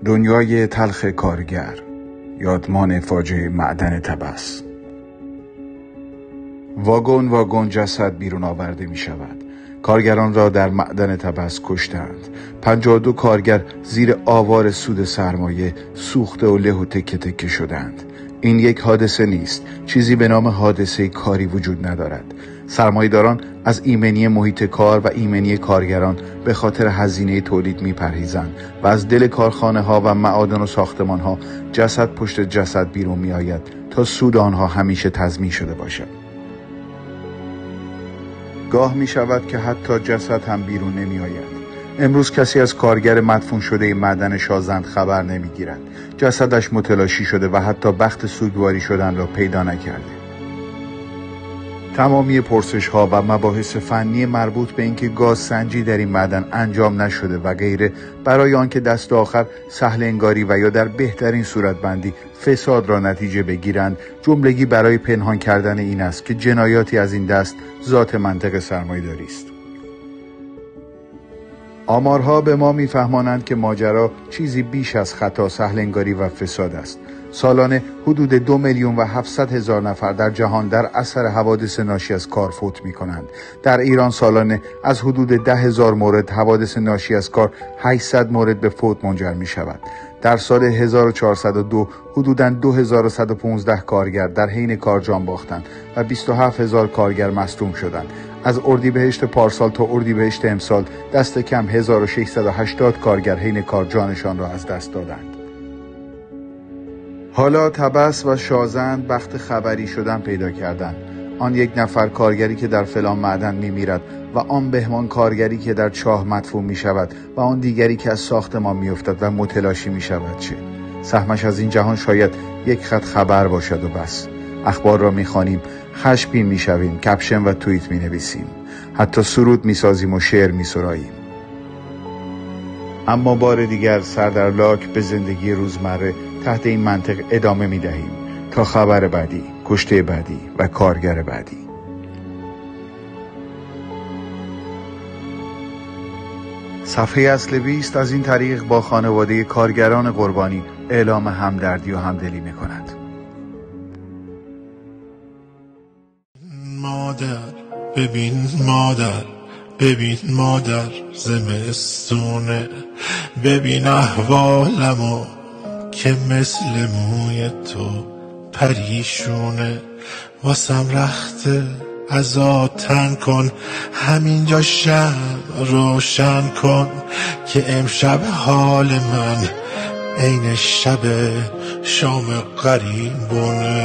دنیای تلخ کارگر، یادمان فاجعه معدن طبس. واگن واگن جسد بیرون آورده می شود. کارگران را در معدن طبس کشتند. 52 کارگر زیر آوار سود سرمایه سوخته و له و تکه تکه شدند. این یک حادثه نیست. چیزی به نام حادثه کاری وجود ندارد. سرمایه‌داران از ایمنی محیط کار و ایمنی کارگران به خاطر هزینه تولید میپرهیزند و از دل کارخانه ها و معادن و ساختمان ها جسد پشت جسد بیرون می آید تا سود آنها همیشه تضمین شده باشد. گاه می شود که حتی جسد هم بیرون نمی آید. امروز کسی از کارگر مدفون شده معدن شازند خبر نمی گیرد. جسدش متلاشی شده و حتی بخت سوگواری شدن را پیدا نکرده. تمامی پرسش ها و مباحث فنی مربوط به اینکه گاز سنجی در این معدن انجام نشده و غیره برای آنکه دست آخر سهل انگاری و یا در بهترین صورتبندی فساد را نتیجه بگیرند، جملگی برای پنهان کردن این است که جنایاتی از این دست ذات منطق سرمایه‌داری است. آمارها به ما میفهمانند که ماجرا چیزی بیش از خطا، سهل انگاری و فساد است. سالانه حدود 2,700,000 نفر در جهان در اثر حوادث ناشی از کار فوت می کنند. در ایران سالانه از حدود 10,000 مورد حوادث ناشی از کار 800 مورد به فوت منجر می شود. در سال 1402 حدوداً 2115 کارگر در حین کار جان باختند و 27,000 کارگر مصدوم شدند. از اردیبهشت پارسال تا اردیبهشت امسال دست کم 1680 کارگر حین کار جانشان را از دست دادند. حالا طبس و شازند بخت خبری شدن پیدا کردند. آن یک نفر کارگری که در فلان معدن می‌میرد و آن بهمان کارگری که در چاه مدفون می‌شود و آن دیگری که از ساختمان می‌افتد و متلاشی می‌شود. چه سهمش از این جهان شاید یک خط خبر باشد و بس. اخبار را می‌خوانیم، خشمگین می‌شویم، کپشن و توییت می‌نویسیم، حتی سرود می‌سازیم و شعر می‌سراییم. اما بار دیگر سر در لاک به زندگی روزمره تحت این منطق ادامه می دهیم تا خبر بعدی، کشته بعدی و کارگر بعدی. صفحه اصل 20 از این طریق با خانواده کارگران قربانی اعلام همدردی و همدلی می کند. مادر ببین مادر زمستونه، ببین احوالمو که مثل موی تو پریشونه، واسم رخته ازا تن کن، همینجا شم روشن کن که امشب حال من عین شب شام غریبونه.